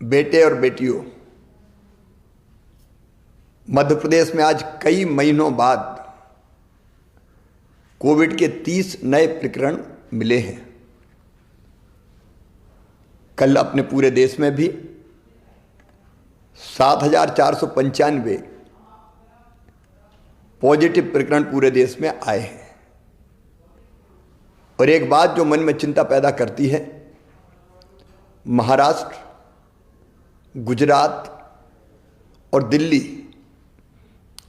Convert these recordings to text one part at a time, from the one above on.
बेटे और बेटियों, मध्य प्रदेश में आज कई महीनों बाद कोविड के 30 नए प्रकरण मिले हैं। कल अपने पूरे देश में भी 7,495 पॉजिटिव प्रकरण पूरे देश में आए हैं। और एक बात जो मन में चिंता पैदा करती है, महाराष्ट्र, गुजरात और दिल्ली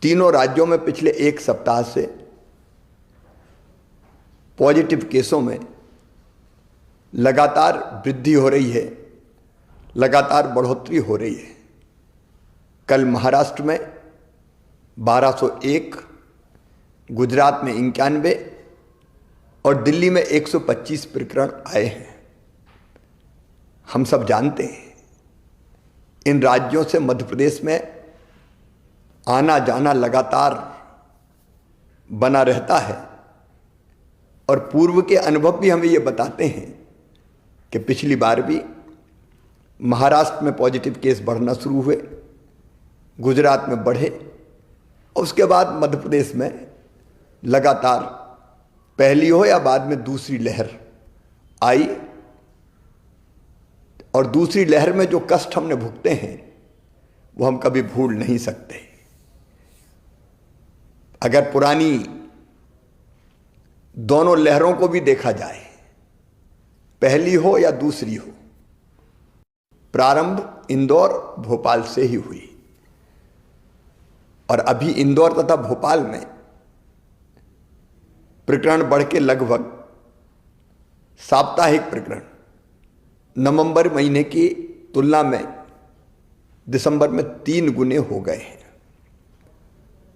तीनों राज्यों में पिछले एक सप्ताह से पॉजिटिव केसों में लगातार वृद्धि हो रही है, लगातार बढ़ोतरी हो रही है। कल महाराष्ट्र में 1201, गुजरात में 91 और दिल्ली में 125 प्रकरण आए हैं। हम सब जानते हैं इन राज्यों से मध्य प्रदेश में आना जाना लगातार बना रहता है और पूर्व के अनुभव भी हमें ये बताते हैं कि पिछली बार भी महाराष्ट्र में पॉजिटिव केस बढ़ना शुरू हुए, गुजरात में बढ़े और उसके बाद मध्य प्रदेश में लगातार पहली हो या बाद में दूसरी लहर आई। और दूसरी लहर में जो कष्ट हमने भुगते हैं वो हम कभी भूल नहीं सकते। अगर पुरानी दोनों लहरों को भी देखा जाए, पहली हो या दूसरी हो, प्रारंभ इंदौर भोपाल से ही हुई और अभी इंदौर तथा भोपाल में प्रकरण बढ़ के लगभग साप्ताहिक प्रकरण नवंबर महीने की तुलना में दिसंबर में 3 गुने हो गए हैं।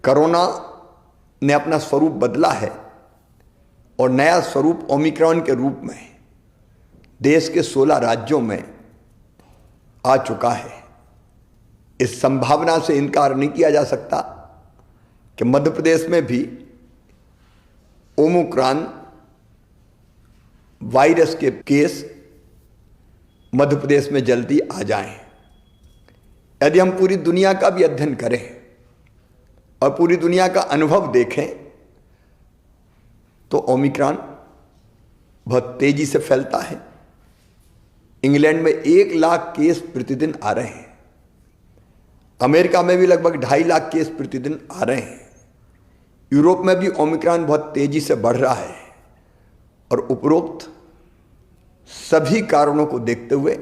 कोरोना ने अपना स्वरूप बदला है और नया स्वरूप ओमिक्रॉन के रूप में देश के 16 राज्यों में आ चुका है। इस संभावना से इनकार नहीं किया जा सकता कि मध्य प्रदेश में भी ओमिक्रॉन वायरस के केस मध्य प्रदेश में जल्दी आ जाएं। यदि हम पूरी दुनिया का भी अध्ययन करें और पूरी दुनिया का अनुभव देखें तो ओमिक्रॉन बहुत तेजी से फैलता है। इंग्लैंड में 1 लाख केस प्रतिदिन आ रहे हैं, अमेरिका में भी लगभग 2.5 लाख केस प्रतिदिन आ रहे हैं, यूरोप में भी ओमिक्रॉन बहुत तेजी से बढ़ रहा है। और उपरोक्त सभी कारणों को देखते हुए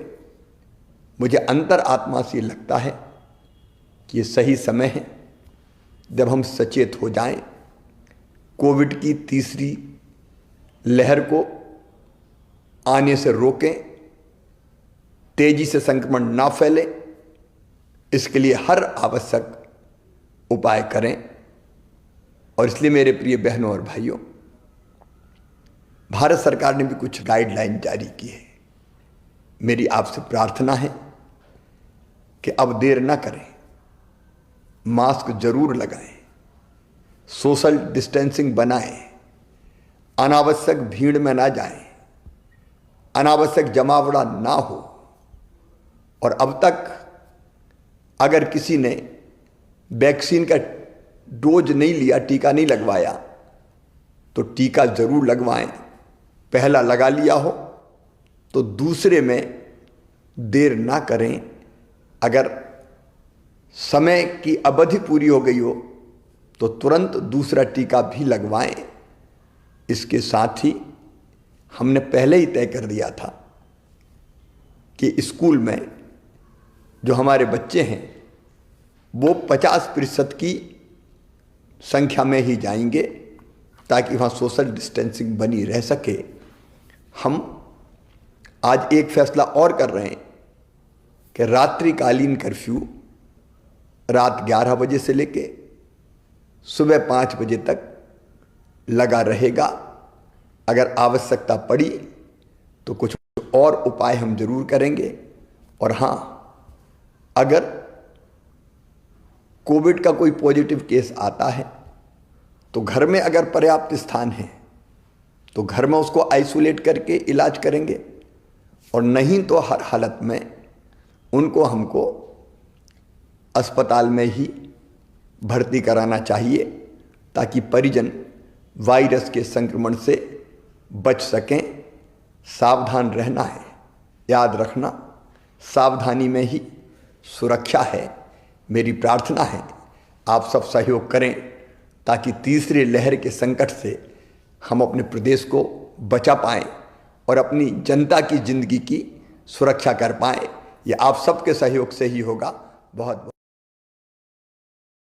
मुझे अंतर आत्मा से लगता है कि ये सही समय है जब हम सचेत हो जाएं, कोविड की तीसरी लहर को आने से रोकें, तेजी से संक्रमण ना फैले, इसके लिए हर आवश्यक उपाय करें। और इसलिए मेरे प्रिय बहनों और भाइयों, भारत सरकार ने भी कुछ गाइडलाइन जारी की है। मेरी आपसे प्रार्थना है कि अब देर ना करें, मास्क जरूर लगाएं, सोशल डिस्टेंसिंग बनाएं, अनावश्यक भीड़ में ना जाएं, अनावश्यक जमावड़ा ना हो। और अब तक अगर किसी ने वैक्सीन का डोज नहीं लिया, टीका नहीं लगवाया, तो टीका जरूर लगवाएं। पहला लगा लिया हो तो दूसरे में देर ना करें। अगर समय की अवधि पूरी हो गई हो तो तुरंत दूसरा टीका भी लगवाएं। इसके साथ ही हमने पहले ही तय कर दिया था कि स्कूल में जो हमारे बच्चे हैं वो 50% की संख्या में ही जाएंगे ताकि वहाँ सोशल डिस्टेंसिंग बनी रह सके। हम आज एक फैसला और कर रहे हैं कि रात्रिकालीन कर्फ्यू रात 11 बजे से लेके सुबह 5 बजे तक लगा रहेगा। अगर आवश्यकता पड़ी तो कुछ और उपाय हम जरूर करेंगे। और हाँ, अगर कोविड का कोई पॉजिटिव केस आता है तो घर में अगर पर्याप्त स्थान है तो घर में उसको आइसोलेट करके इलाज करेंगे, और नहीं तो हर हालत में उनको हमको अस्पताल में ही भर्ती कराना चाहिए ताकि परिजन वायरस के संक्रमण से बच सकें। सावधान रहना है, याद रखना सावधानी में ही सुरक्षा है। मेरी प्रार्थना है आप सब सहयोग करें ताकि तीसरी लहर के संकट से हम अपने प्रदेश को बचा पाएं और अपनी जनता की जिंदगी की सुरक्षा कर पाएं। यह आप सबके सहयोग से ही होगा। बहुत बहुत